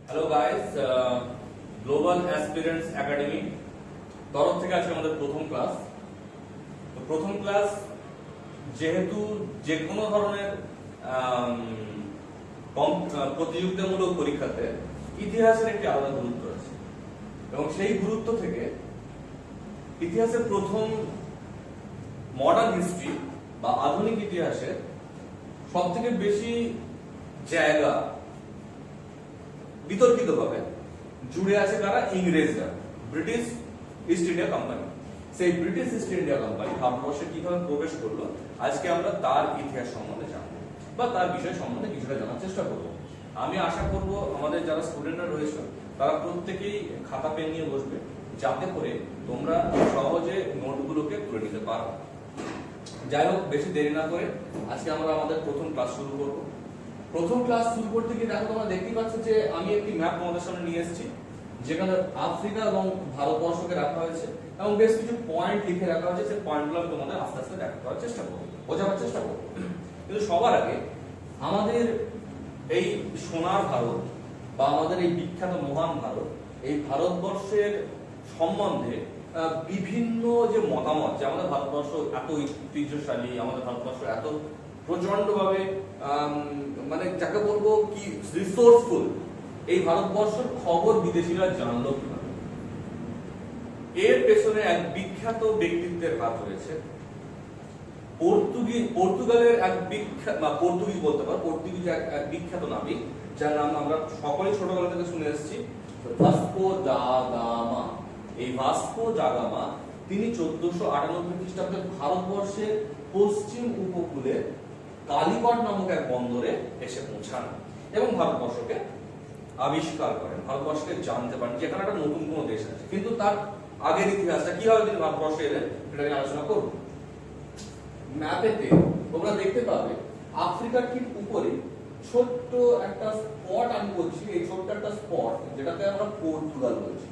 Hello guys, global aspirants academy তরফ থেকে আজকে আমাদের প্রথম ক্লাস। তো প্রথম ক্লাস যেহেতু যে কোনো ধরনের প্রতিযোগিতামূলক পরীক্ষাতে ইতিহাসের একটি আলাদা গুরুত্ব আছে, এবং সেই গুরুত্ব থেকে ইতিহাসের প্রথম মডার্ন হিস্ট্রি বা আধুনিক ইতিহাসের সব থেকে বেশি জায়গা বিতর্কিতভাবে জুড়ে আছে কারা? ইংরেজরা, ব্রিটিশ ইস্ট ইন্ডিয়া কোম্পানি। সেই ব্রিটিশ ইস্ট ইন্ডিয়া কোম্পানি ভারতবর্ষে কিভাবে প্রবেশ করলো, আজকে আমরা তার ইতিহাস সম্বন্ধে জানবো বা তার বিষয় সম্বন্ধে কিছুটা জানার চেষ্টা করব। আমি আশা করব আমাদের যারা স্টুডেন্টরা রয়েছে তারা প্রত্যেকেই খাতা পেন নিয়ে বসবে, যাতে করে তোমরা সহজে নোটগুলোকে তুলে নিতে পারো। যাই হোক, বেশি দেরি না করে আজকে আমরা আমাদের প্রথম ক্লাস শুরু করব। প্রথম ক্লাস শুরু করতে গিয়ে দেখো, তোমরা দেখতেই পাচ্ছ যে আমি একটি ম্যাপ তোমাদের সামনে নিয়ে এসেছি, যেখানে আফ্রিকা এবং ভারতবর্ষকে রাখা হয়েছে এবং বেশ কিছু পয়েন্ট লিখে রাখা হয়েছে। সেই পয়েন্টগুলো আমি তোমাদের আস্তে আস্তে দেখা করার চেষ্টা করবো, বোঝাবার চেষ্টা করবো। কিন্তু সবার আগে আমাদের এই সোনার ভারত বা আমাদের এই বিখ্যাত মহান ভারত, এই ভারতবর্ষের সম্বন্ধে বিভিন্ন যে মতামত, যে আমাদের ভারতবর্ষ এত ঐতিহ্যশালী, আমাদের ভারতবর্ষ এত প্রচন্ডভাবে মানে যাকে বলবো কি রিসোর্সফুল, এই ভারতবর্ষের খবর বিদেশিরা জানলো কিভাবে? এর পেছনে এক বিখ্যাত ব্যক্তিত্বের হাত রয়েছে। পর্তুগালের এক বিখ্যাত, পর্তুগিজ বলতে পারো, পর্তুগিজ এক বিখ্যাত নাবিক, যার নাম আমরা সকলেই ছোটবেলা থেকে শুনে এসেছি, ভাস্কো দা গামা। এই ভাস্কো দা গামা তিনি 1498 খ্রিস্টাব্দে ভারতবর্ষের পশ্চিম উপকূলে কালিকট নামক এক বন্দরে এসে পৌঁছান এবং ভারতবর্ষকে আবিষ্কার করেন, ভারতবর্ষকে জানতে পারেন যে এখানে একটা নতুন কোনো দেশ আছে। কিন্তু তার আগের ইতিহাসটা কিভাবে তিনি ভারতবর্ষে এলেন সেটা নিয়ে আলোচনা করব। ম্যাপেতে তোমরা দেখতে পাবে আফ্রিকার ঠিক উপরে ছোট্ট একটা স্পট আমি বলছি, এই ছোট্ট একটা স্পট যেটাকে আমরা পর্তুগাল বলছি।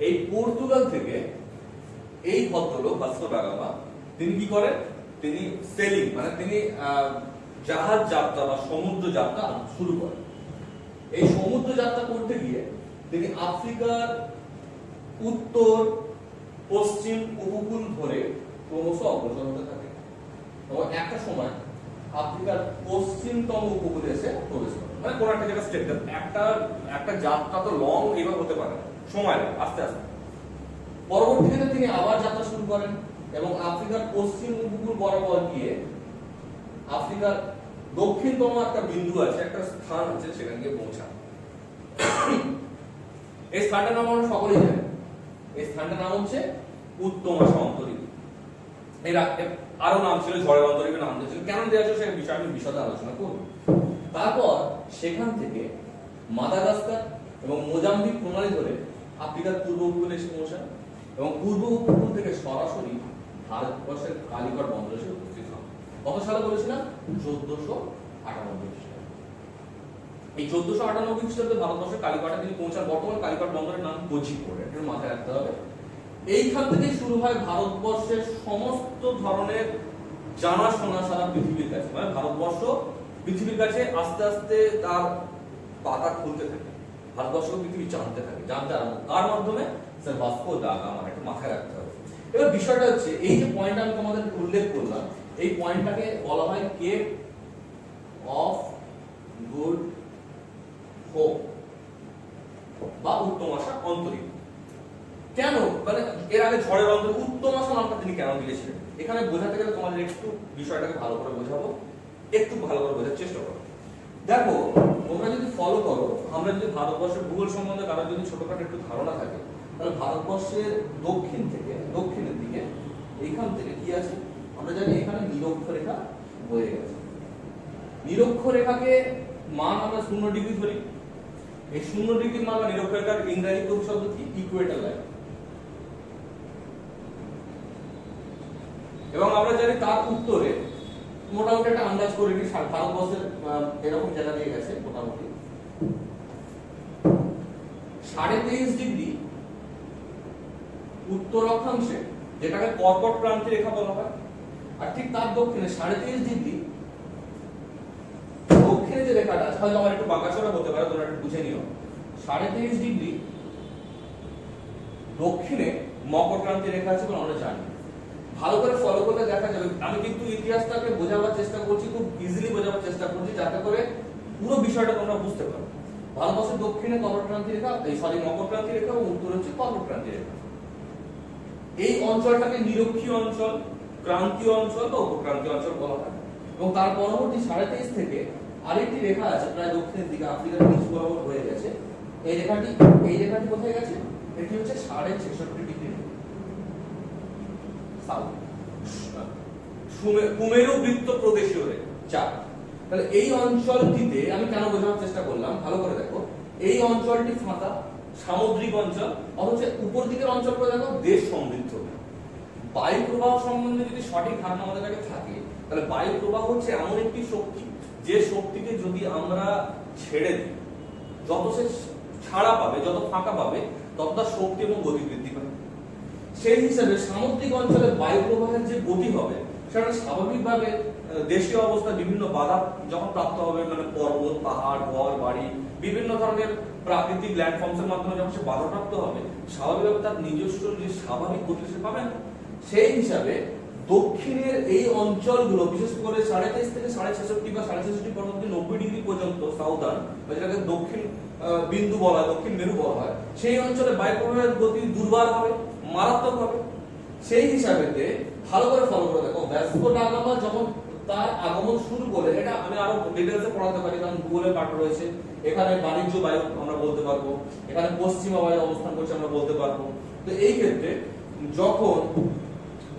এই পর্তুগাল থেকে এই ভদ্রলোক ভাস্কো দা গামা তিনি কি করেন? তিনি সেলিং মানে তিনি জাহাজ যাত্রা বা সমুদ্র যাত্রা শুরু করেন। এই সমুদ্র যাত্রা করতে গিয়ে তিনি আফ্রিকার উত্তর পশ্চিম উপকূল ধরে ক্রমশ অগ্রসর হতে থাকে এবং একটা সময় আফ্রিকার পশ্চিমতম উপকূলে এসে প্রবেশ করে। মানে কোন একটা জায়গা স্টেপ, একটা যাত্রা তো লং এইভাবে হতে পারে, সময় লাগে, আস্তে আস্তে। পরবর্তীতে তিনি আবার যাত্রা শুরু করেন এবং আফ্রিকার পশ্চিম উপকূল বরাবর গিয়ে আফ্রিকার দক্ষিণতম একটা বিন্দু আছে, একটা স্থান আছে, সেখানে গিয়ে পৌঁছান। এই স্থানটার নাম আমরা সকলেই জানি। এই স্থানটার নাম হচ্ছে উত্তমাশা অন্তরীপ। এর আরো নাম ছিল, ঝড়ের অন্তরীপে নাম দিয়েছিল। কেন দেওয়া হচ্ছে সেই বিষয়ে আমি বিশদে আলোচনা করব। তারপর সেখান থেকে মাদাগাস্কার এবং মোজাম্বিক প্রণালী ধরে আফ্রিকার পূর্ব উপকূলে এসে পৌঁছান এবং পূর্ব উপকূল থেকে সরাসরি ভারতবর্ষের কালিকট বন্দরে এসে উপস্থিত হন। কত সালে বলেছিলাম? 1498 খ্রিস্টাব্দে। এই 1498 খ্রিস্টাব্দে ভারতবর্ষের কালিকটে তিনি পৌঁছান। বর্তমান কালিকট বন্দরের নাম কোঝিকোড, এটা মাথায় রাখতে হবে। এইখান থেকে শুরু হয় ভারতবর্ষের সমস্ত ধরনের জানাশোনা সারা পৃথিবীর কাছে। মানে ভারতবর্ষ পৃথিবীর কাছে আস্তে আস্তে তার পাতা খুলতে থাকে, ভারতবর্ষ পৃথিবী জানতে থাকে, জানতে আরম্ভ। কার মাধ্যমে? Sir Vasco da Gama. এটা মাথায় রাখতে হবে। এবার বিষয়টা হচ্ছে, এই যে পয়েন্ট আমি তোমাদের উল্লেখ করলাম, এই পয়েন্টটাকে বলা হয় কেপ অফ গুড হোপ বা উত্তমাশা অন্তরীপ। কেন? মানে এর আগে ঝড়ের অন্তরীপ, উত্তমাশা নামটা তিনি কেন দিয়েছিলেন? এখানে বোঝাতে গেলে তোমাদের একটু বিষয়টাকে ভালো করে বোঝাবো, একটু ভালো করে বোঝার চেষ্টা করো। দেখো, তোমরা যদি ফলো করো, আমরা যদি ভারতবর্ষের ভূগোল সম্বন্ধে কারো যদি ছোটখাটো একটু ধারণা থাকে, তাহলে ভারতবর্ষের দক্ষিণ থেকে, দক্ষিণের দিকে এইখান থেকে কি আছে আমরা জানি, এখানে নিরক্ষরেখা বয়ে গেছে। নিরক্ষরেখাকে মান আমরা 0 ডিগ্রি ধরি। এই 0 ডিগ্রির মান বা নিরক্ষরেখার ইংরেজি প্রতিশব্দ কি? Ecuador line. এবং আমরা জানি তার উত্তরে মোটামুটি একটা আন্দাজ করে নিই, ভারতবর্ষের এরকম জায়গা দিয়ে গেছে মোটামুটি 23.5 ডিগ্রি উত্তর অক্ষাংশে, যেটাকে কর্কট ক্রান্তি রেখা বলা হয়। আর ঠিক তার দক্ষিণে 23.5 ডিগ্রি দক্ষিণে যে রেখাটা আছে, হয়তো আমার একটু বাঁকাচোরা হতে পারে, তোমরা একটু বুঝে নিও। 23.5 ডিগ্রি দক্ষিণে মকর ক্রান্তি রেখা আছে বলে আমরা জানি। ভালো করে ফলো করলে দেখা যাবে, আমি কিন্তু ইতিহাসটাকে বোঝাবার চেষ্টা করছি, খুব ইজিলি বোঝাবার চেষ্টা করছি, যাতে করে পুরো বিষয়টা তোমরা বুঝতে পারো। ভারতবর্ষের দক্ষিণে কর্কট ক্রান্তি রেখা, মকর ক্রান্তি রেখা, এবং উত্তরে হচ্ছে কর্কট ক্রান্তি রেখা। এই অঞ্চলটাকে নিরক্ষীয় অঞ্চল, ক্রান্তীয় অঞ্চল বা উপক্রান্তীয় অঞ্চল বলা হয়। এবং তার পরবর্তী 23.5 থেকে আরেকটি রেখা আছে প্রায় দক্ষিণের দিকে, আফ্রিকার নিচ বরাবর হয়ে গেছে। এই রেখাটি কোথায় গেছে? এটি হচ্ছে 66.5 ডিগ্রি সাউথ, কুমেরু বৃত্ত প্রদেশীয় রেখা। তাহলে এই অঞ্চলটিতে আমি কেন বোঝানোর চেষ্টা করলাম, ভালো করে দেখো। এই অঞ্চলটি ফাঁকা সামুদ্রিক অঞ্চল, অথচ উপর দিকের অঞ্চলগুলো দেখো দেশ সমৃদ্ধ। বায়ু প্রবাহ সম্বন্ধে যদি সঠিক ধারণা আমাদের কাছে থাকে, তাহলে বায়ু প্রবাহ হচ্ছে এমন একটি শক্তি, যে শক্তিকে যদি আমরা ছেড়ে দিই, যত সে ছাড়া পাবে, যত ফাঁকা পাবে, তত তার শক্তি এবং গতি বৃদ্ধি পাবে। সেই হিসাবে সামুদ্রিক অঞ্চলে বায়ু প্রবাহের যে গতি হবে, সেটা স্বাভাবিকভাবে দেশীয় অবস্থা বিভিন্ন বাধা যখন প্রাপ্ত হবে, মানে পর্বত, পাহাড়, ঘর বাড়ি, বিভিন্ন ধরনের প্রাকৃতিক ল্যান্ডফর্মসের মাধ্যমে যখন সে বাধাপ্রাপ্ত হবে, স্বাভাবিকভাবে তার নিজস্ব যে স্বাভাবিক গতি সে পাবে না। সেই হিসাবে দক্ষিণের এই অঞ্চলগুলো, বিশেষ করে 23.5 থেকে 66 বা 66 পরবর্তী 90 ডিগ্রি পর্যন্ত সাউদার্ন, যেটাকে দক্ষিণ বিন্দু বলা হয়, দক্ষিণ মেরু বলা হয়, সেই অঞ্চলে বায়ু প্রবাহের গতি দুর্বার হবে, মারাত্মক হবে। সেই হিসাবে ভালো করে ফলো করে দেখো, ভ্যাসকো ডা গামা যখন তার আগমন শুরু করে, এটা আমি আরো ডিটেইলসে পড়াতে পারি, কারণ গুগলের পাঠ রয়েছে। এখানে বাণিজ্য বায়ু আমরা বলতে পারবো, এখানে পশ্চিমা বায়ু অবস্থান করছে আমরা বলতে পারবো। তো এই ক্ষেত্রে যখন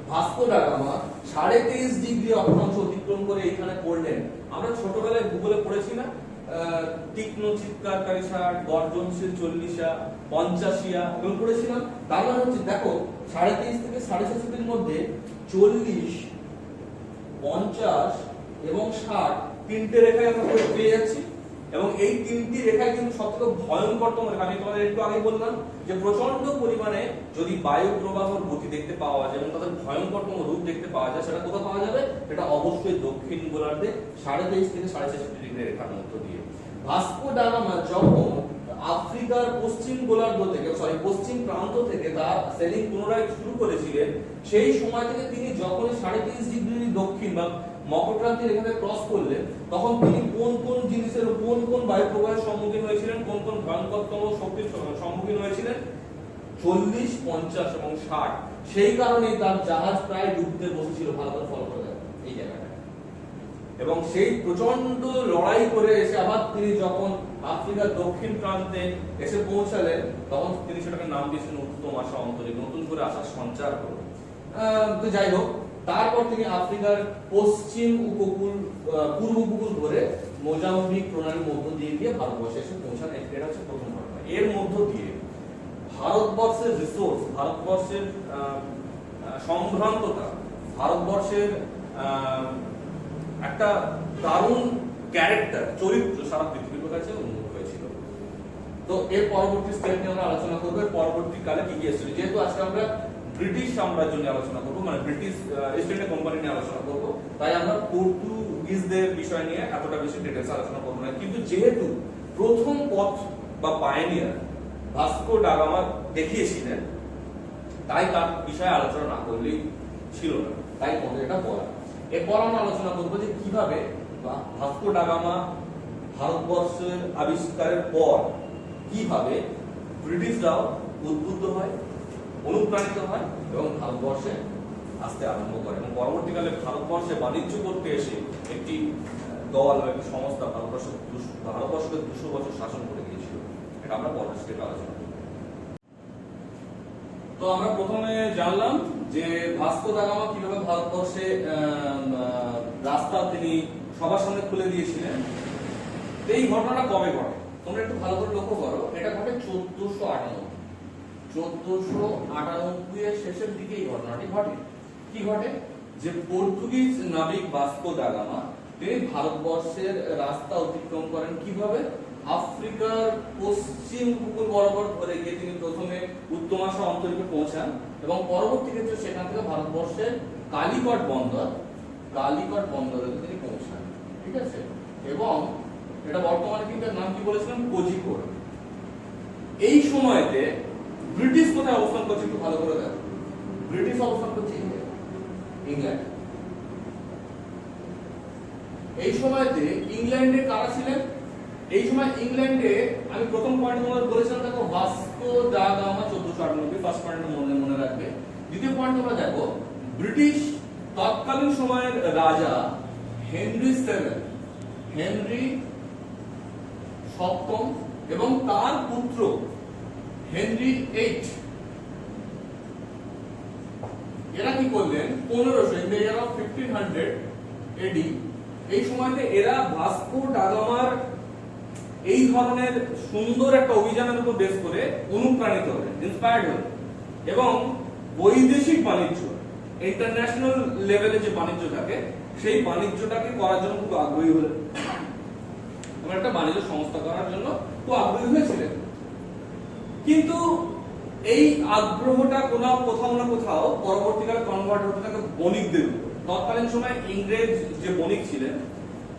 ভাস্কো ডা গামা 23.5 ডিগ্রি অক্ষাংশ অতিক্রম করে এখানে পড়লেন, আমরা ছোটবেলায় গুগলে পড়েছি না, তীক্ষ্ণ চিৎকারকারী ষাট, গর্জনশীল 40, 85 এগুলো পড়েছিলাম। তার মানে হচ্ছে দেখো 23.5 থেকে 66 মধ্যে 40, 50 এবং 60 তিনটে রেখায় আমরা পেয়ে যাচ্ছি। এবং এই তিনটি রেখায় কিন্তু সবথেকে ভয়ঙ্করতম রেখা। আমি তোমাদের একটু আগে বললাম যে প্রচন্ড পরিমাণে যদি বায়ু প্রবাহের গতি দেখতে পাওয়া যায় এবং তাদের ভয়ঙ্করতম রূপ দেখতে পাওয়া যায়, সেটা কোথায় পাওয়া যাবে? সেটা অবশ্যই দক্ষিণ গোলার্ধে 23.5 থেকে 66 ডিগ্রি রেখার মধ্য দিয়ে। ভাস্কো ডা গামা যখন আফ্রিকার পশ্চিম গোলার্ধ থেকে, পশ্চিম প্রান্ত থেকে তার সেলিং পুনরায় শুরু করেছিলেন, সেই সময় থেকে তিনি যখন 23.5 ডিগ্রি দক্ষিণ বা মকর ক্রান্তি রেখাতে ক্রস করলেন, তখন তিনি কোন কোন জিনিসের, কোন কোন বায়ু প্রবাহের সম্মুখীন হয়েছিলেন, কোন কোন ভয়ঙ্করতম শক্তির সম্মুখীন হয়েছিলেন? 40, 50 এবং 60। সেই কারণেই তার জাহাজ প্রায় ডুবতে বসেছিল। ভালো করে ফলো করে দেখো এই জায়গাটা। এবং সেই প্রচন্ড লড়াই করে এসে আবার তিনি যখন আফ্রিকার দক্ষিণ প্রান্তে এসে পৌঁছালেন, তখন তিনি সেটাকে নাম দিয়েছেন উত্তম আশা অন্তরীপ, নতুন করে আশার সঞ্চার হলো। তো যাই হোক, তারপর তিনি আফ্রিকার পশ্চিম উপকূল, পূর্ব উপকূল ধরে মোজাম্বিক প্রণালীর মধ্য দিয়ে গিয়ে ভারতবর্ষে এসে পৌঁছান। এটা হচ্ছে প্রথম ঘটনা। এর মধ্য দিয়ে ভারতবর্ষের রিসোর্স, ভারতবর্ষের সম্ভ্রান্ততা, ভারতবর্ষের একটা দারুণ ক্যারেক্টার, চরিত্র সারা পৃথিবীর কাছে উন্মুখ হয়েছিল। তো এর পরবর্তী স্টেপ নিয়ে আমরা আলোচনা করবো। এর পরবর্তীকালে কি কি এসেছিল, যেহেতু আজকে আমরা ব্রিটিশ সাম্রাজ্য নিয়ে আলোচনা করবো, মানে ব্রিটিশ ইস্ট ইন্ডিয়া কোম্পানি নিয়ে আলোচনা করবো, তাই আমরা পর্তুগিজদের বিষয় নিয়ে এতটা বেশি ডিটেইলস আলোচনা করবো না। কিন্তু যেহেতু প্রথম পথ বা পায়োনিয়ার ভাস্কো ডা গামা দেখিয়েছিলেন, তাই তার বিষয়ে আলোচনা না করলেই ছিল না, তাই তোমাদের এটা বলা। এরপর আমরা আলোচনা করবো যে কিভাবে ভাস্কো ডা গামা ভারতবর্ষের আবিষ্কারের পর কিভাবে ব্রিটিশরাও উদ্বুদ্ধ হয়, অনুপ্রাণিত হয় এবং ভারতবর্ষে আসতে আরম্ভ করে। এবং পরবর্তীকালে ভারতবর্ষে বাণিজ্য করতে এসে একটি দল বা একটি সংস্থা ভারতবর্ষকে 200 বছর শাসন করে গিয়েছিল। এটা আমরা পরবর্তী আলোচনা করব। তো আমরা প্রথমে জানলাম যে ভাস্কো ডা গামা কিভাবে ভারতবর্ষে রাস্তা তিনি সবার সামনে খুলে দিয়েছিলেন। এই ঘটনাটা কবে ঘটে তোমরা একটু ভালো করে লক্ষ্য করো। এটা ঘটে 1498 এর শেষের দিকে এই ঘটনাটি ঘটে। কি ঘটে? যে পর্তুগিজ নাবিক ভাস্কো ডা গামা তিনি ভারতবর্ষের রাস্তা অতিক্রম করেন কিভাবে? আফ্রিকার পশ্চিম উপকূল বরাবর ধরে গিয়ে তিনি প্রথমে উত্তম আশা অন্তরীপে পৌঁছান এবং পরবর্তী ক্ষেত্রে সেখান থেকে ভারতবর্ষের কালিকট বন্দরে তিনি পৌঁছান। ঠিক আছে? এবং এটা বর্তমানে কিন্তু নাম কি বলেছিলাম, কোঝিকোড। এই সময়তে ব্রিটিশ কোথায় অবস্থান করছে একটু ভালো করে দেখো। ব্রিটিশ অবস্থান করছে ইংল্যান্ড। এই সময়তে ইংল্যান্ডে কারা ছিলেন? এই সময় ইংল্যান্ডে আমি প্রথম পয়েন্ট তোমাদের বলেছিলাম দেখো, Vasco da Gama 1498, first point মনে রাখবে। দ্বিতীয় পয়েন্ট তোমরা দেখো, ব্রিটিশ তৎকালীন সময়ের রাজা হেনরি সপ্তম এবং তার পুত্র হেনরি 8 এরা কি করলেন 1500 ইন দ্য ইয়ার অফ 1500 এডি, এই সময়তে এরা ভাস্কো ডা গামার এই ধরনের সুন্দর একটা অভিযানের উপর বেস করে অনুপ্রাণিত হলেন, ইন্সপায়ার্ড হলেন এবং বৈদেশিক বাণিজ্য, ইন্টারন্যাশনাল লেভেলে যে বাণিজ্য থাকে সেই বাণিজ্যটাকে করার জন্য খুব আগ্রহী হলেন এবং একটা বাণিজ্য সংস্থা করার জন্য খুব আগ্রহী হয়েছিলেন। কিন্তু এই আগ্রহটা কোথাও না কোথাও পরবর্তীকালে কনভার্ট হতে থাকে বণিকদের উপর। তৎকালীন সময় ইংরেজ যে বণিক ছিলেন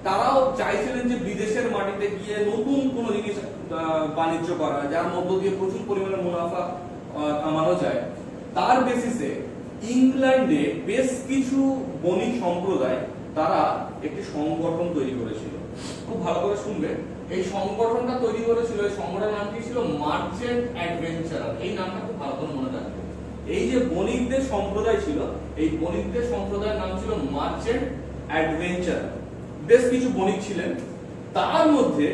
তারাও চাইছিলেন যে বিদেশের মাটিতে গিয়ে নতুন কোনো জিনিস বাণিজ্য করা, যার মধ্য দিয়ে প্রচুর পরিমাণে মুনাফা কামানো যায়। তার বেসিসে ইংল্যান্ডে বেশ কিছু বণিক সম্প্রদায় তারা একটি সংগঠন তৈরি করেছিল। খুব ভালো করে শুনবে, এই সংগঠনটা তৈরি করেছিল, এই সংগঠনের নাম কি ছিল? Merchant adventurer. এই নামটা খুব ভালো করে মনে রাখবে। এই যে বণিকদের সম্প্রদায় ছিল, এই বণিকদের সম্প্রদায়ের নাম ছিল মার্চেন্ট অ্যাডভেঞ্চারার। বেশ কিছু বণিক ছিলেন, তার মধ্যে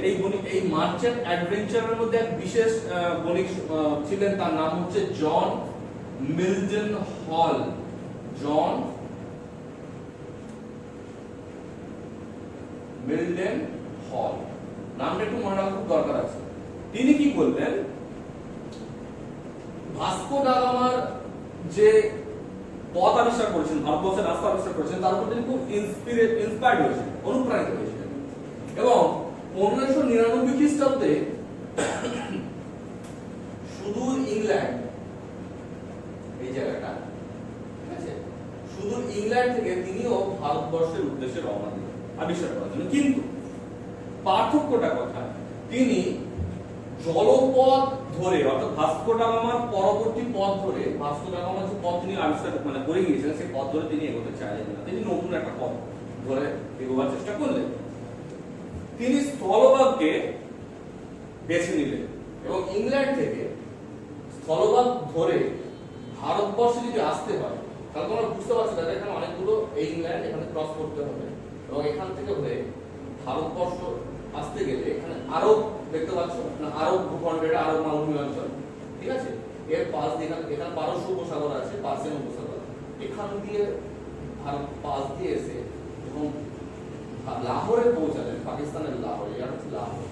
এই মার্চেন্ট অ্যাডভেঞ্চারের মধ্যে এক বিশেষ বণিক ছিলেন, তার নাম হচ্ছে জন মিলডেন হল। জন মিলডেন হল নামটা একটু মনে রাখা খুব দরকার আছে। তিনি কি করলেন, ভাস্কো ডা গামার যে পথ আবিষ্কার করেছেন, ভারতবর্ষের রাস্তা আবিষ্কার করেছেন, তার উপর তিনি খুব ইন্সপায়ার্ড হয়েছেন, অনুপ্রাণিত হয়েছিলেন এবং 1599 খ্রিস্টাব্দে সুদূর ইংল্যান্ড, এই জায়গাটা ঠিক আছে, সুদূর ইংল্যান্ড থেকে তিনিও ভারতবর্ষের উদ্দেশ্যে রওনা দিলেন আবিষ্কার করার জন্য। কিন্তু পার্থক্যটা কোথায়? তিনি জলপথ ধরে, অর্থাৎ ভাস্কো ডা গামার পরবর্তী পথ ধরে, ভাস্কো ডা গামা যে পথ তিনি আবিষ্কার করে গিয়েছিলেন সেই পথ ধরে তিনি এগোতে চাইলেন না, তিনি নতুন একটা পথ ধরে এগোবার চেষ্টা করলেন। তিনি স্থলভাগকে বেছে নিলেন এবং ইংল্যান্ড থেকে স্থলভাগ ধরে ভারতবর্ষে যদি আসতে হয় তাহলে তোমরা বুঝতে পারছো দাদা, এখানে অনেকগুলো ইংল্যান্ড এখানে ক্রস করতে হবে এবং এখান থেকে হয়ে ভারতবর্ষ আসতে গেলে এখানে আরব দেখতে পাচ্ছ না, আরব ভূখণ্ড, এটা আরব মালভূমি অঞ্চল, ঠিক আছে। এর পাশ দিয়ে এখানে পারস্য উপসাগর আছে, পার্সিয়ান উপসাগর, এখান দিয়ে ভারত পাশ দিয়ে এসে যখন লাহোরে পৌঁছালেন, পাকিস্তানের লাহোরে, এটা হচ্ছে লাহোর।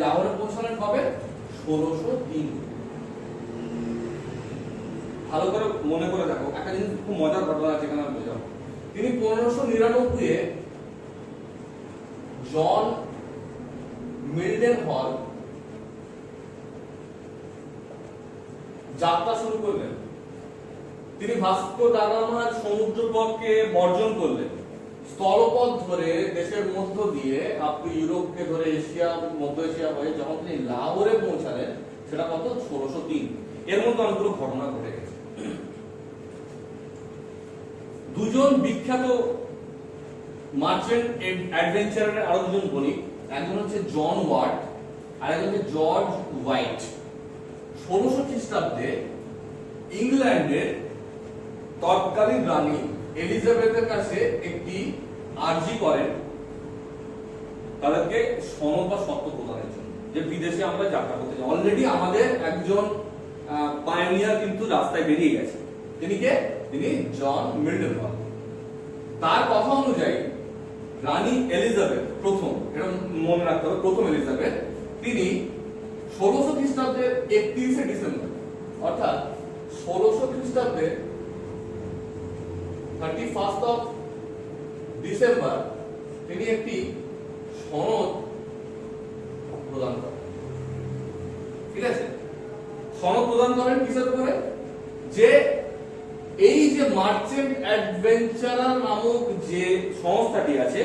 লাহোরে পৌঁছালেন কবে? 1603। ভালো করে মনে করে দেখো, একটা জিনিস খুব মজার ঘটনা আছে এখানে বোঝাও। তিনি 1599 এ জন মিলডেন হল যাত্রা শুরু করলেন। তিনি ভাস্কো ডা গামার সমুদ্রপথকে বর্জন করলেন, স্থলপথ ধরে দেশের মধ্য দিয়ে আপনি ইউরোপকে ধরে এশিয়া, মধ্য এশিয়া হয়ে যখন তিনি লাহোরে পৌঁছালেন, সেটা কত? 1603। এর মধ্যে অনেকগুলো ঘটনা ঘটে গেছে। দুজন বিখ্যাত মার্চেন্ট অ্যাডভেঞ্চারের আরো দুজন বণিক, একজন হচ্ছে জন ওয়াট আর একজন হচ্ছে জর্জ হোয়াইট। 1600 খ্রিস্টাব্দে ইংল্যান্ডের তৎকালীন রানী এলিজাবেথের কাছে একটি আর্জি করেন তাদেরকে সনদ বা সত্ত্ব প্রদানের জন্য, যে বিদেশে আমরা যাত্রা করতে চাই। অলরেডি আমাদের একজন পায়োনিয়ার কিন্তু রাস্তায় বেরিয়ে গেছে। তিনি কে? তিনি জন মিলডেন হল। তার কথা অনুযায়ী রানী এলিজাবেথ প্রথম, এটা মনে রাখতে হবে, প্রথম এলিজাবেথ, তিনি 1600 খ্রিস্টাব্দের 31শে ডিসেম্বর, অর্থাৎ 1600 খ্রিস্টাব্দের 31st অফ ডিসেম্বর তিনি একটি সনদ প্রদান করেন। ঠিক আছে, সনদ প্রদান করেন কিসের উপরে? যে এই যে মার্চেন্ট অ্যাডভেঞ্চারার নামক যে সংস্থাটি আছে,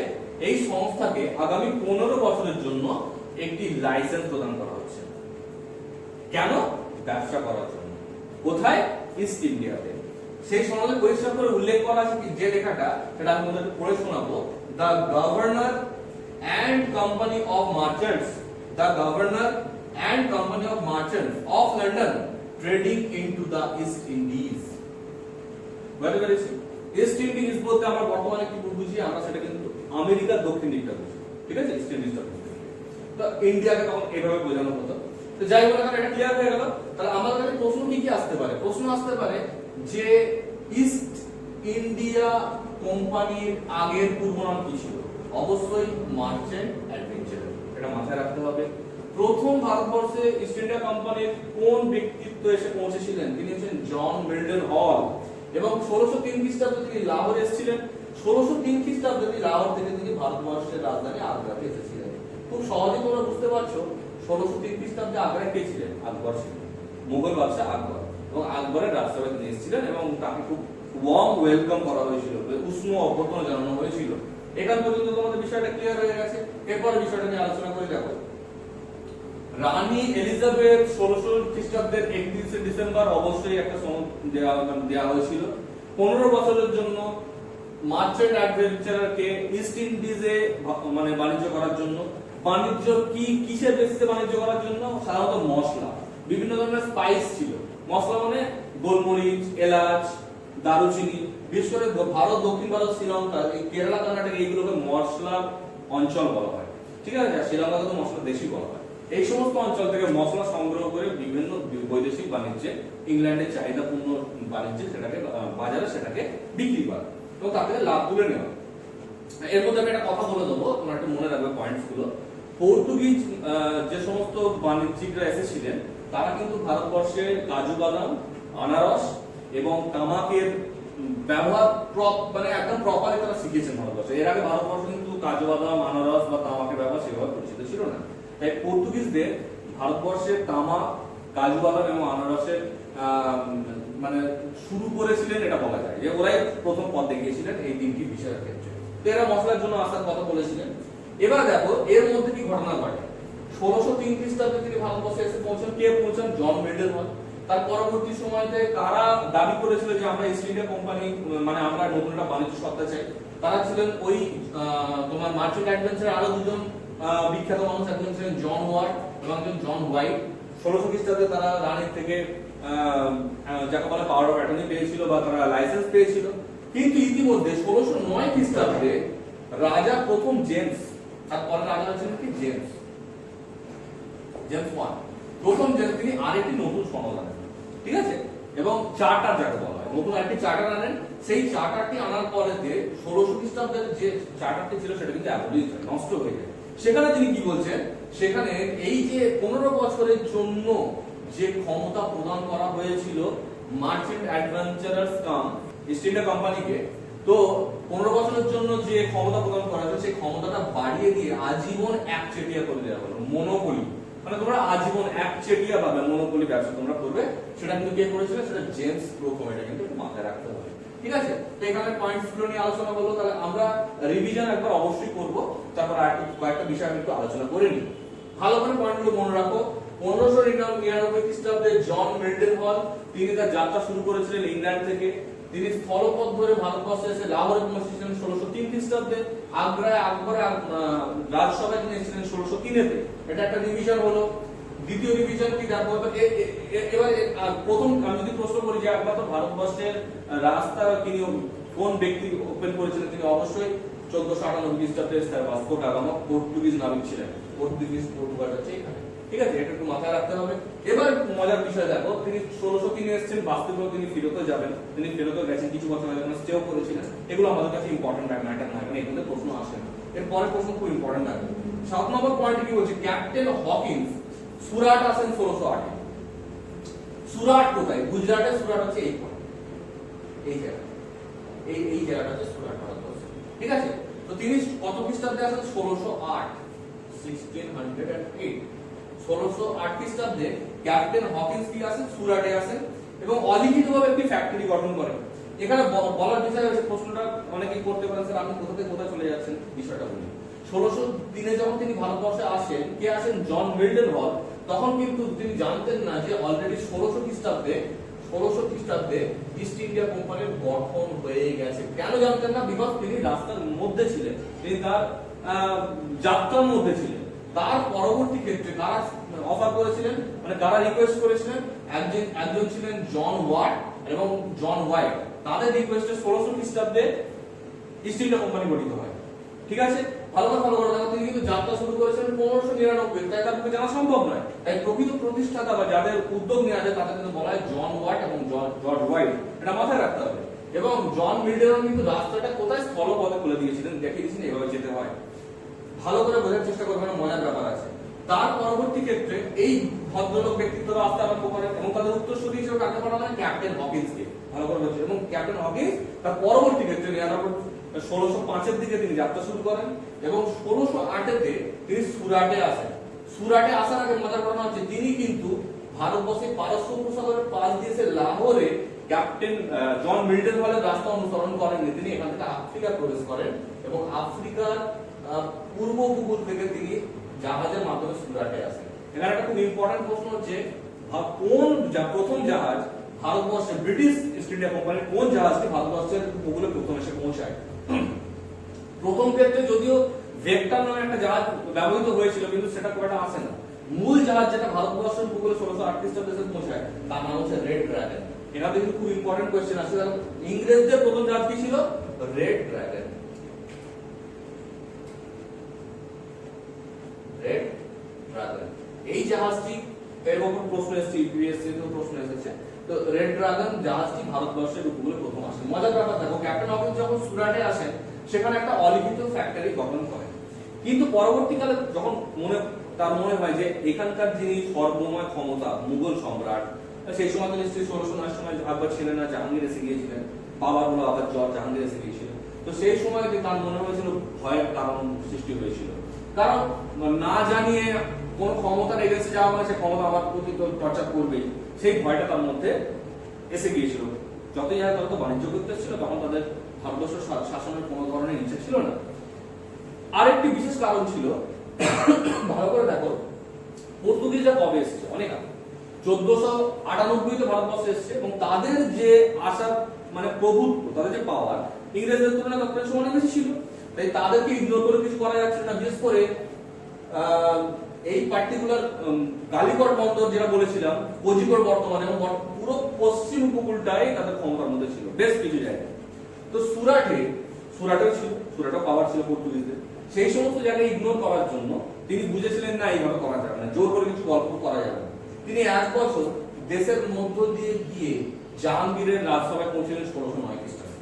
এই সংস্থাকে আগামী 15 বছরের জন্য একটি লাইসেন্স প্রদান করা হচ্ছে। কেন? ব্যবসা করার জন্য। কোথায়? ইস্ট ইন্ডিয়াতে। সেই সনদে পরিষ্কার করে উল্লেখ করা আছে যে লেখাটা, সেটা আমি তোমাদের পড়ে শোনাবো। The governor and company of merchants, the governor and company of merchants of London trading into the East Indies. Very very simple. East Indies বলতে আমরা বর্তমানে কি বুঝি? আমরা সেটা কিন্তু আমেরিকার দক্ষিণ দিকটা বুঝি, ঠিক আছে? ইস্ট ইন্ডিজটা বুঝি। তো ইন্ডিয়াকে তখন এভাবে বোঝানো হতো। তো যাই হোক, এখন এটা ক্লিয়ার হয়ে গেল। তাহলে আমাদের কাছে প্রশ্ন কি কি আসতে পারে? প্রশ্ন আসতে পারে যে ইস্ট ইন্ডিয়া কোম্পানির আগের পূর্ব নাম কি ছিল? অবশ্যই মার্চেন্ট অ্যাডভেঞ্চারার, এটা মাথায় রাখতে হবে। প্রথম ভারতবর্ষে ইস্ট ইন্ডিয়া কোম্পানির কোন ব্যক্তিত্ব এসে পৌঁছেছিলেন? তিনি হচ্ছেন জন মিল্টন হল, এবং 1603 খ্রিস্টাব্দে তিনি লাহোরে এসেছিলেন। 1603 খ্রিস্টাব্দে তিনি লাহোর থেকে তিনি ভারতবর্ষের রাজধানী আগ্রাতে এসেছিলেন। খুব সহজেই তোমরা বুঝতে পারছো 1603 খ্রিস্টাব্দে আগ্রায় কে ছিলেন? আকবর ছিলেন, মুঘল বাদশা আকবর। এবং আকবরের রাজসভায় তিনি এসেছিলেন এবং তাকে খুব ওয়ার্ম ওয়েলকাম করা হয়েছিল, উষ্ণ অভ্যর্থনা জানানো হয়েছিল। এখান পর্যন্ত তোমাদের বিষয়টা ক্লিয়ার হয়ে গেছে। এরপর বিষয়টা নিয়ে আলোচনা করে দেখো। রানী এলিজাবেথ 1600 খ্রিস্টাব্দের 31 ডিসেম্বর অবশ্যই একটা সনদ দেওয়া হয়েছিল 15 বছরের জন্য মার্চেন্ট অ্যাডভেঞ্চারারকে ইস্ট ইন্ডিজে মানে বাণিজ্য করার জন্য। বাণিজ্য কি কিসের বেসিসে বাণিজ্য করার জন্য? সাধারণত মশলা, বিভিন্ন ধরনের স্পাইস ছিল। মশলা মানে গোলমরিচ, এলাচ, দারুচিনি। বিশেষ করে ভারত, দক্ষিণ ভারত, শ্রীলঙ্কা, এই কেরালা, কর্ণাটক, এইগুলোকে মশলা অঞ্চল বলা হয়, ঠিক আছে? শ্রীলঙ্কাকে তো মশলা দেশি বলা হয়। এই সমস্ত অঞ্চল থেকে মশলা সংগ্রহ করে বিভিন্ন বৈদেশিক বাণিজ্যে, ইংল্যান্ডের চাহিদাপূর্ণ বাণিজ্যে সেটাকে বাজারে সেটাকে বিক্রি করা এবং তাতে লাভ তুলে নেওয়া। এর মধ্যে আমি একটা কথা বলে দেবো, তোমরা একটু মনে রাখবে পয়েন্টস গুলো। পর্তুগিজ যে সমস্ত বাণিজ্যিকরা এসেছিলেন তারা কিন্তু ভারতবর্ষে কাজু বাদাম, আনারস এবং তামাকের ব্যবহার মানে একদম প্রপারলি তারা শিখেছেন ভারতবর্ষে। এর আগে ভারতবর্ষ কিন্তু কাজু বাদাম, আনারস বা তামাকের ব্যবহার সেভাবে পরিচিত ছিল না। তাই পর্তুগিজদের ভারতবর্ষে তামাক, কাজু বাদাম এবং আনারসের মানে শুরু করেছিলেন, এটা বলা যায় যে ওরাই প্রথম পথ দেখিয়েছিলেন এই তিনটি বিষয়ের ক্ষেত্রে। তো এরা মশলার জন্য আসার কথা বলেছিলেন। এবার দেখো এর মধ্যে কি ঘটনা ঘটে। 1603 খ্রিস্টাব্দে তিনি ভারতবর্ষে এসে পৌঁছান। কে পৌঁছান? জন মিল্টন হল। তার পরবর্তী সময়তে কারা দাবি করেছিল যে আমরা ইস্ট ইন্ডিয়া কোম্পানি মানে আমরা নতুন একটা বাণিজ্য সত্তা চাই? তারা ছিলেন ওই তোমার মার্চেন্ট অ্যাডভেঞ্চারার আরো দুজন বিখ্যাত মানুষ, একজন ছিলেন জন ওয়ার্ড এবং একজন জন হোয়াইট। 1600 খ্রিস্টাব্দে তারা রানীর থেকে যাকে বলে পাওয়ার অফ অ্যাটর্নি পেয়েছিল বা তারা লাইসেন্স পেয়েছিল। কিন্তু ইতিমধ্যে 1609 খ্রিস্টাব্দে রাজা প্রথম জেমস, তারপরে রাজা ছিলেন কি জেমস ওয়ান, প্রথম জেমস, তিনি আরেকটি নতুন সনদ আনেন, ঠিক আছে? এবং চার্টার যাকে বলা হয়, নতুন আরেকটি চার্টার আনেন। সেই চার্টারটি আনার পরে 1600 খ্রিস্টাব্দের যে চার্টারটি ছিল সেটা কিন্তু অ্যাবলিশ হয়, নষ্ট হয়ে যায়। সেখানে তিনি কি বলছেন? সেখানে এই যে 15 বছরের জন্য যে ক্ষমতা প্রদান করা হয়েছিল মার্চেন্ট অ্যাডভেঞ্চারার্স কাম ইস্ট ইন্ডিয়া কোম্পানিকে, তো 15 বছরের জন্য যে ক্ষমতা প্রদান করা হয়েছে সেই ক্ষমতাটা বাড়িয়ে দিয়ে আজীবন একচেটিয়া করে দেওয়া হলো, মনোপলি। মানে তোমরা আজীবন একচেটিয়া পাবে, মনোপলি ব্যবসা তোমরা করবে। সেটা কিন্তু কে করেছিল? সেটা জেমস প্রথম। এটা কিন্তু একটু মাথায় রাখতে হবে, ঠিক আছে? তো এখানে পয়েন্টস গুলো নিয়ে আলোচনা করবো। তাহলে আমরা রিভিশন একবার অবশ্যই করব, তারপর আর কয়েকটা বিষয় আমি একটু আলোচনা করে নিই। ভালো করে পয়েন্টগুলো মনে রাখো। 1599 খ্রিস্টাব্দে জন মিল্টন হল তিনি তার যাত্রা শুরু করেছিলেন ইংল্যান্ড থেকে। তিনি স্থলপথ ধরে ভারতবর্ষে এসে লাহোরে পৌঁছেছিলেন 1603 খ্রিস্টাব্দে। আগ্রায় আকবরের রাজসভায় তিনি এসেছিলেন 1603-তে। এটা একটা রিভিশন হলো। দ্বিতীয় রিভিশন কি দেখো এবার প্রথম আমি যদি প্রশ্ন করি যে একমাত্র ভারতবর্ষের রাস্তা তিনি কোন ব্যক্তি ওপেন করেছিলেন? তিনি অবশ্যই 1498 খ্রিস্টাব্দে sir Vasco da Gama Portuguese নাবিক ছিলেন। পর্তুগাল হচ্ছে এখানে, ঠিক আছে? এটা একটু মাথায় রাখতে হবে। এবার মজার বিষয় দেখো, তিনি 1603 এসেছেন, বাস্তবে তিনি ফেরতও যাবেন, তিনি ফেরতও গেছেন, কিছু বছর আগে স্টেও করেছিলেন। এগুলো আমাদের কাছে ইম্পর্টেন্ট ম্যাটার না, কারণ এগুলো প্রশ্ন আসে না। এর পরের প্রশ্ন খুব ইম্পর্টেন্ট আছে। 7 নম্বর পয়েন্ট কি বলছে? ক্যাপ্টেন হকিন্স সুরাট আসেন 1608। সুরাট কোথায়? গুজরাটের সুরাট হচ্ছে এই জায়গা, এই জায়গাটা হচ্ছে সুরাট, ভারতবর্ষ, ঠিক আছে? তো তিনি কত খ্রিস্টাব্দে আসেন? 1608, 1608। 1608 খ্রিস্টাব্দে ক্যাপ্টেন হকিন্স কি আসেন? সুরাটে আসেন এবং অলিখিতভাবে একটি ফ্যাক্টরি গঠন করেন। এখানে বলার বিষয় হচ্ছে, প্রশ্নটা অনেকেই করতে পারেন স্যার আপনি কোথা থেকে কোথায় চলে যাচ্ছেন, বিষয়টা বলি। 1603 যখন তিনি ভারতবর্ষে আসেন, কে আসেন? জন মিল্টন হল। তখন কিন্তু তিনি জানতেন না যে অলরেডি 1600 খ্রিস্টাব্দে ইস্ট ইন্ডিয়া কোম্পানির গঠন হয়ে গেছে। কেন জানতেন না? বিকজ তিনি রাস্তার মধ্যে ছিলেন, তিনি তার যাত্রার মধ্যে ছিলেন। তার পরবর্তী ক্ষেত্রে কারা অফার করেছিলেন, মানে কারা রিকোয়েস্ট করেছিলেন? একজন ছিলেন জন ওয়াট এবং জন হোয়াইট। তাদের রিকোয়েস্টে 1600 খ্রিস্টাব্দে ইস্ট ইন্ডিয়া কোম্পানি গঠিত হয়। ঠিক আছে, ভালো করে দেখো, তিনি কিন্তু যাত্রা শুরু করেছিলেন 1599, তাই তার পক্ষে জানা সম্ভব নয়। তাই প্রকৃত প্রতিষ্ঠাতা বা যাদের উদ্যোগ নেওয়া যায় তাদের কিন্তু বলা হয় জন ওয়াট এবং জর্জ হোয়াইট, এটা মাথায় রাখতে হবে। এবং জন মিল্টন কিন্তু রাস্তাটা কোথায়? স্থলপথে খুলে দিয়েছিলেন, দেখিয়ে দিয়েছিলেন এভাবে যেতে হয়। ভালো করে বোঝার চেষ্টা করবেন, মজার ব্যাপার আছে। তার পরবর্তী ক্ষেত্রে এই ভদ্রলোক ব্যক্তিত্বরা আসতে আরম্ভ করেন এবং তাদের উত্তরসূরি হিসেবে কাকে বলা হয়? ক্যাপ্টেন হকিন্সকে। ভালো করে বোঝার, এবং ক্যাপ্টেন হকিন্স তার পরবর্তী ক্ষেত্রে 1605 এর দিকে তিনি যাত্রা শুরু করেন এবং 1608 তে তিনি সুরাটে আসেন। সুরাটে আসার আগে মজার ঘটনা হচ্ছে, তিনি কিন্তু ভারতবর্ষের পারস্য উপসাগরের পাশ দিয়ে এসে লাহোরে ক্যাপ্টেন জন মিল্টন হলের রাস্তা অনুসরণ করেননি। তিনি এখান থেকে আফ্রিকা প্রবেশ করেন এবং আফ্রিকার পূর্ব উপকূল থেকে তিনি জাহাজের মাধ্যমে সুরাটে আসেন। এখানে একটা খুব ইম্পর্টেন্ট প্রশ্ন হচ্ছে, প্রথম জাহাজ ভারতবর্ষে ব্রিটিশ ইস্ট ইন্ডিয়া কোম্পানির কোন জাহাজটি ভারতবর্ষের উপকূলে প্রথম এসে পৌঁছায়? প্রথম ক্ষেত্রে যদিও ভেক্টর নামে একটা জাহাজ ব্যবহৃত হয়েছিল, কিন্তু সেটা কয়টা আসে না। মূল জাহাজ যেটা ভারতবর্ষের উপকূলে 1608 খ্রিস্টাব্দে এসে পৌঁছায় তার নাম হচ্ছে রেড ড্রাগন। এটা কিন্তু খুব ইম্পর্টেন্ট কোশ্চেন আছে। ইংরেজদের প্রথম জাহাজ কি ছিল? Red dragon. রেড ড্রাগন এই জাহাজটি, এর উপর প্রশ্ন এসেছে, ইউপিএসসি তে প্রশ্ন এসেছে। তো রেড ড্রাগন জাহাজটি ভারতবর্ষের উপকূলে প্রথম আসে। মজার ব্যাপার দেখো, ক্যাপ্টেন হকিন্স যখন সুরাটে আসেন সেখানে একটা অলিখিত ফ্যাক্টরি গঠন করেন, কিন্তু পরবর্তীকালে যখন তার মনে হয় যে এখানকার যিনি সর্বময় ক্ষমতা মুঘল সম্রাট, সেই সময় তো নিশ্চয়ই 1609 সময় আকবর ছিলেন না, জাহাঙ্গীর এসে গিয়েছিলেন, বাবার হলো আবার জাহাঙ্গীর এসে গিয়েছিলেন। তো সেই সময় তার মনে হয়েছিল ভয়ের কারণ সৃষ্টি হয়েছিল, কারণ না জানিয়ে কোন ক্ষমতার এগেন্সে যাওয়া মানে সে ক্ষমতা আবার প্রতি টর্চার করবেই, সেই ভয়টা তার মধ্যে এসে গিয়েছিল। যতই হয় তত বাণিজ্য করতে ছিল, তখন তাদের ভারতবর্ষ শাসনের কোনো ধরনের ইচ্ছা ছিল না। আরেকটি বিশেষ কারণ ছিল, ভালো করে দেখো, পর্তুগিজরা কবে এসেছে? অনেক আগে, 1498 তে ভারতবর্ষে এসেছে এবং তাদের যে আশা মানে প্রভুত্ব, তাদের যে পাওয়ার ইংরেজদের তুলনায় তখন সময় অনেক বেশি ছিল। তাই তাদেরকে ইগনোর করে কিছু করা যাচ্ছে না। বিশেষ করে এই পার্টিকুলার কালিকট বন্দর যেটা বলেছিলাম, কোজিকোড বর্তমানে এবং পুরো পশ্চিম উপকূলটাই তাদের ক্ষমতার মধ্যে ছিল বেশ কিছু জায়গায়। তো সুরাটেও ছিল, সুরাটেও পাওয়ার ছিল পর্তুগিজদের। সেই সমস্ত জায়গায় ইগনোর করার জন্য তিনি বুঝেছিলেন না এইভাবে করা যাবে না, জোর করে কিছু গল্প করা যাবে না। তিনি 1 বছর দেশের মধ্য দিয়ে গিয়ে জাহাঙ্গীরের রাজসভায় পৌঁছলেন 1609 খ্রিস্টাব্দে।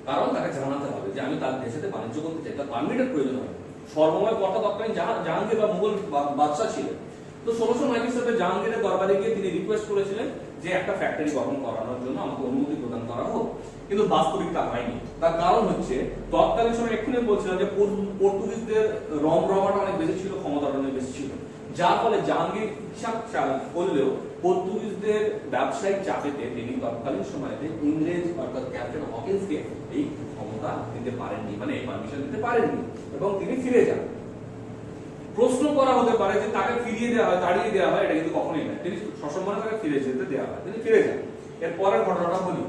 কারণ তাকে জানাতে হবে যে আমি তার দেশেতে বাণিজ্য করতে চাই, তার পারমিটের প্রয়োজন হবে। সর্বময় কর্তা তৎকালীন জাহাঙ্গীর বা মুঘল বাদশা ছিলেন। তো 1609 খ্রিস্টাব্দে জাহাঙ্গীরের দরবারে গিয়ে তিনি রিকোয়েস্ট করেছিলেন যে একটা ফ্যাক্টরি গঠন করানোর জন্য আমাকে অনুমতি প্রদান করা হোক, কিন্তু বাস্তবিক তা হয়নি। তার কারণ হচ্ছে, তৎকালীন সময় এক্ষুনি বলছিলাম যে পর্তুগিজদের রমরমাটা অনেক বেশি ছিল, ক্ষমতাটা অনেক বেশি ছিল, যার ফলে জাহাঙ্গীর হিসাব করলেও পর্তুগিজদের ব্যবসায়িক চাপেতে তিনি তৎকালীন সময়তে ইংরেজ অর্থাৎ ক্যাপ্টেন হকিন্সকে এই ক্ষমতা দিতে পারেননি, মানে এই পারমিশন দিতে পারেননি এবং তিনি ফিরে যান। প্রশ্ন করা হতে পারে যে তাকে ফিরিয়ে দেওয়া হয়, তাড়িয়ে দেওয়া হয়, এটা কিন্তু কখনোই নয়। তিনি সসম্মানে তাকে ফিরে যেতে দেওয়া হয়, তিনি ফিরে যান। এর পরের ঘটনাটা বলি।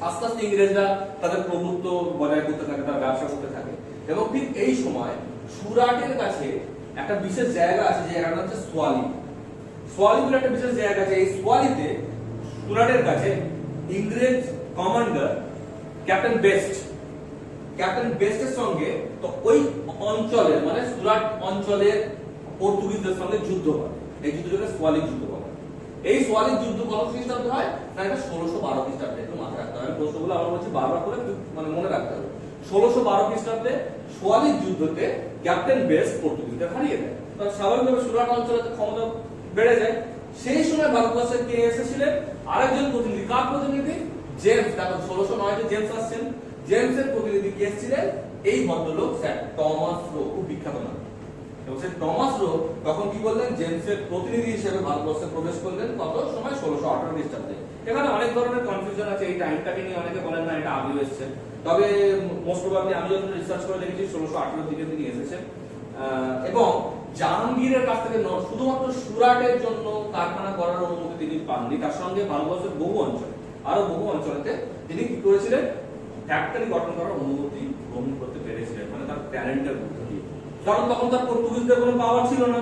আস্তে আস্তে ইংরেজরা তাদের প্রভুত্ব বজায় করতে থাকে, তারা ব্যবসা করতে থাকে এবং ঠিক এই সময় সুরাটের কাছে একটা বিশেষ জায়গা আছে, যে জায়গাটা হচ্ছে সোয়ালি। সোয়ালি বলে একটা বিশেষ জায়গা আছে। এই সোয়ালিতে সুরাটের কাছে ইংরেজ কমান্ডার ক্যাপ্টেন বেস্টের সঙ্গে তো ওই অঞ্চলের মানে সুরাট অঞ্চলের পর্তুগিজদের সঙ্গে যুদ্ধ হয়। এই যুদ্ধটাকে সোয়ালি যুদ্ধ বলা হয়। এই সোয়ালি যুদ্ধ কত খ্রিস্টাব্দে হয় না? এটা 1612 খ্রিস্টাব্দে। একটু মাথায় রাখতে হবে, প্রশ্নগুলো আমরা বলছি বারবার করে মানে মনে রাখতে হবে। 1612 খ্রিস্টাব্দে সোয়ালি যুদ্ধতে ক্যাপ্টেন বেস্ট পর্তুগিজদের হারিয়ে দেয়। তার স্বাভাবিকভাবে সুরাট অঞ্চলের ক্ষমতা বেড়ে যায়। সেই সময় ভারতবর্ষের কে এসেছিলেন? আরেকজন প্রতিনিধি। কার প্রতিনিধি? জেমস। তারপর 1609 তে জেমস আসছেন। জেমসের প্রতিনিধি কে ছিলেন? এই ভদ্রলোক স্যার টমাস রো, খুব বিখ্যাত নাম। এবং সেই টমাস রো তখন কি করলেন, জেমসের প্রতিনিধি হিসেবে ভারতবর্ষে প্রবেশ করলেন কত সময়, 1618 খ্রিস্টাব্দে। এখানে অনেক ধরনের কনফিউশন আছে, এই টাইমটাকে নিয়ে অনেকে বলেন না এটা আগেও এসেছে, তবে মোস্ট প্রবাবলি আমি যখন রিসার্চ করে দেখেছি 1618 দিকে তিনি এসেছেন। এবং জাহাঙ্গীরের কাছ থেকে শুধুমাত্র সুরাটের জন্য কারখানা করার অনুমতি তিনি পাননি, তার সঙ্গে ভারতবর্ষের বহু অঞ্চলে, আরো বহু অঞ্চলেতে তিনি কি করেছিলেন, ফ্যাক্টরি গঠন করার অনুমতি গ্রহণ করতে পেরেছিলেন, মানে তার ট্যালেন্টের মধ্যে দিয়ে। কারণ তখন তার পর্তুগিজদের কোনো পাওয়ার ছিল না,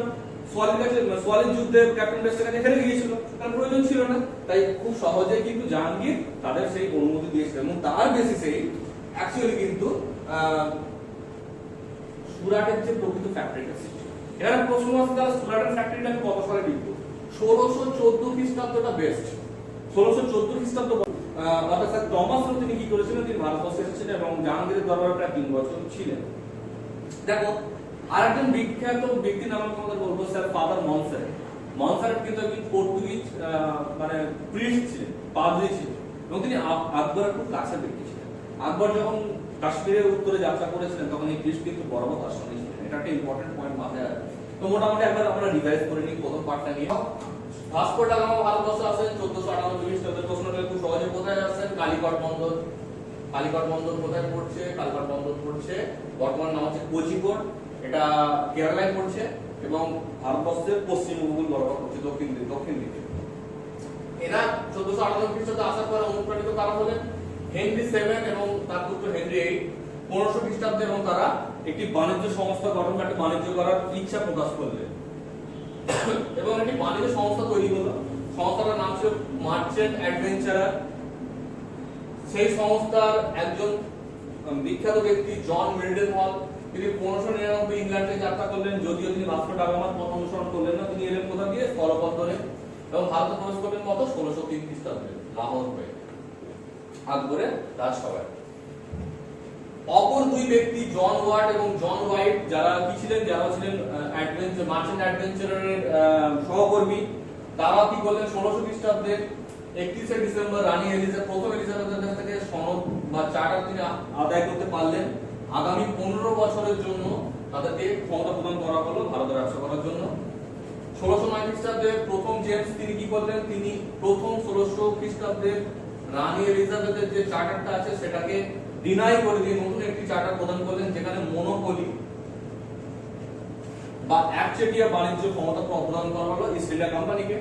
সোয়ালির যুদ্ধে ক্যাপ্টেন বেস্টের কাছে হেরে গিয়েছিল, তার প্রয়োজন ছিল না, তাই খুব সহজেই কিন্তু জাহাঙ্গীর তাদের সেই অনুমতি দিয়েছিলেন এবং তার বেসিসেই অ্যাকচুয়ালি কিন্তু সুরাটের যে প্রকৃত ফ্যাক্টরিটা সৃষ্টি। এখানে প্রশ্ন আছে তাহলে সুরাটের ফ্যাক্টরিটা কত সালে বিকবো? 1614 খ্রিস্টাব্দটা বেস্ট। 1614 খ্রিস্টাব্দ অর্থাৎ স্যার টমাস রো তিনি কি করেছিলেন, তিনি ভারতবর্ষে এসেছিলেন এবং জাহাঙ্গীরের দরবারে প্রায় 3 বছর ছিলেন। দেখো আরেকজন বিখ্যাত ব্যক্তির নাম তোমাদের বলবো স্যার ফাদার মনসারেট। মনসারেট কিন্তু একজন পর্তুগিজ মানে প্রিস্ট ছিলেন, পাদ্রী ছিলেন এবং তিনি আকবরের খুব কাছের ব্যক্তি ছিলেন। আকবর যখন কাশ্মীরের উত্তরে যাত্রা করেছিলেন তখন এই প্রিস্ট কিন্তু বরাবর তার সঙ্গে ছিলেন, এটা একটা ইম্পর্টেন্ট পয়েন্ট মাথায় রাখবে। তো মোটামুটি একবার আমরা রিভাইজ করে নিই প্রথম পার্টটা নিয়ে। ভাস্কো ডা গামা ভারতবর্ষে আসেন 1498 খ্রিস্টাব্দে। প্রশ্নটা খুব সহজে কোথায় আসেন, কালিকট বন্দর। কালিকট বন্দর কোথায় পড়ছে, কালিকট বন্দর পড়ছে বর্তমান নাম হচ্ছে কোঝিকোড, এটা কেরালায় পড়ছে এবং ভারতবর্ষের পশ্চিম উপকূল বরাবর পড়ছে, দক্ষিণ দিকে। এরা 1498 খ্রিস্টাব্দে আসার পরে অনুপ্রাণিত কারা হলেন, হেনরি 7 এবং তার পুত্র হেনরি 8 1500 খ্রিস্টাব্দে, এবং তারা একটি বাণিজ্য সংস্থা গঠন করে বাণিজ্য করার ইচ্ছা প্রকাশ করলেন এবং একটি বাণিজ্য সংস্থা তৈরি হলো। সংস্থাটার নাম ছিল মার্চেন্ট অ্যাডভেঞ্চারার। সেই সংস্থার একজন বিখ্যাত ব্যক্তি জন মিল্টন হল, তিনি 1599 ইংল্যান্ডে যাত্রা করলেন, যদিও তিনি ভাস্কো ডা গামার পথ অনুসরণ করলেন না, তিনি এলেন কোথা দিয়ে, স্থলপথ ধরে এবং ভারতে প্রবেশ করলেন কত 1603 খ্রিস্টাব্দে লাহোর হয়ে আকবরের রাজসভায়। অপর দুই ব্যক্তি জন ওয়াট এবং জন হোয়াইট, যারা কি ছিলেন, যারা ছিলেন মার্চেন্ট অ্যাডভেঞ্চারারের সহকর্মী, তারা কি করলেন 1600 খ্রিস্টাব্দে 31 ডিসেম্বর রানী প্রথম এলিজাবেথের কাছ থেকে সনদ বা চার্টার তিনি আদায় করতে পারলেন। আগামী 15 বছরের জন্য তাদেরকে ক্ষমতা প্রদান করা হলো ভারতের ব্যবসা করার জন্য। 1609 খ্রিস্টাব্দে প্রথম জেমস তিনি কি করলেন, তিনি প্রথম 1600 খ্রিস্টাব্দে রানী এলিজাবেথের যে চার্টারটা আছে সেটাকে ডিনাই করে দিয়ে নতুন একটি চার্টার প্রদান করলেন, যেখানে মনোপলি বা একচেটিয়া বাণিজ্য ক্ষমতা প্রদান করা হলো ইস্ট ইন্ডিয়া কোম্পানিকে।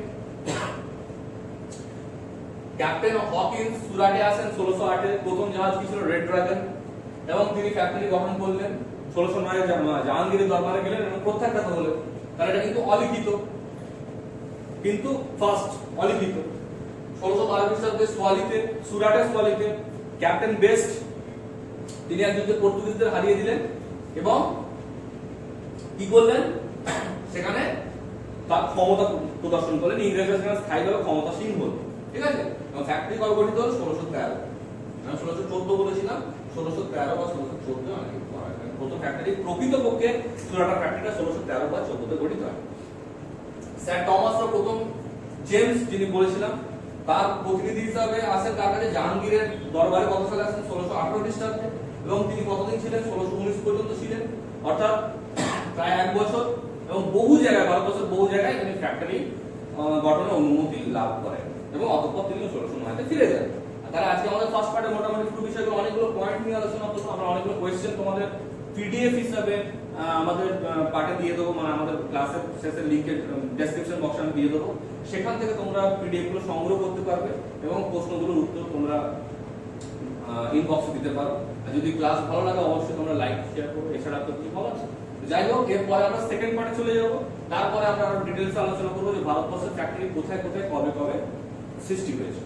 ক্যাপ্টেন হকিন্স সুরাটে আসেন 1608 এ, প্রথম জাহাজ কি ছিল, রেড ড্রাগন, এবং তিনি ফ্যাক্টরি গঠন করলেন। 1609 এ জাহাঙ্গীরের দরবারে গেলেন এবং প্রত্যাখ্যাত হলেন, কারণ এটা কিন্তু অলিখিত, কিন্তু ফার্স্ট অলিখিত। 1612 খ্রিস্টাব্দে সুরাটে সোয়ালিতে ক্যাপ্টেন বেস্ট তিনি এক যুদ্ধে পর্তুগিজদের হারিয়ে দিলেন এবং কি করলেন, সেখানে তার ক্ষমতা প্রদর্শন করলেন, ইংরেজরা সেখানে স্থায়ীভাবে ক্ষমতাসীন হল। ঠিক আছে, এবং ফ্যাক্টরি কবে গঠিত হল, 1613। আমি 1614 বলেছিলাম, 1613 বা 1614 অনেকে করা হয়। প্রথম ফ্যাক্টরি প্রকৃতপক্ষে সুরাটের ফ্যাক্টরিটা 1613 বা 14 তে গঠিত হয়। স্যার টমাস রো প্রথম জেমস যিনি বলেছিলাম, তার প্রতিনিধি হিসাবে আসেন তার কাছে জাহাঙ্গীরের দরবারে কত সালে আসেন, 1618 খ্রিস্টাব্দে, এবং তিনি কতদিন ছিলেন, 1619 পর্যন্ত ছিলেন, অর্থাৎ প্রায় 1 বছর, এবং বহু জায়গায় ভারতবর্ষের বহু জায়গায় তিনি ফ্যাক্টরি গঠনের অনুমতি লাভ করেন এবং অতঃপর তিনি 1609 তে ফিরে যান। তাহলে আজকে আমাদের ফার্স্ট পার্টে মোটামুটি পুরো বিষয়গুলো অনেকগুলো পয়েন্ট নিয়ে আলোচনা করলাম, আমরা অনেকগুলো কোয়েশ্চেন তোমাদের পিডিএফ হিসাবে আমাদের পার্টে দিয়ে দেবো, মানে আমাদের ক্লাসের শেষের লিংকে ডেসক্রিপশন বক্সে আমি দিয়ে দেবো, সেখান থেকে তোমরা পিডিএফ গুলো সংগ্রহ করতে পারবে এবং প্রশ্নগুলোর উত্তর তোমরা ইনবক্সে দিতে পারো। আর যদি ক্লাস ভালো লাগে অবশ্যই তোমরা লাইক শেয়ার করো, এছাড়া তো কি ভালো আছে। যাই হোক, এরপরে আমরা সেকেন্ড পার্টে চলে যাবো, তারপরে আমরা আরো ডিটেইলসে আলোচনা করবো যে ভারতবর্ষের ফ্যাক্টরি কোথায় কোথায় কবে কবে সৃষ্টি হয়েছে।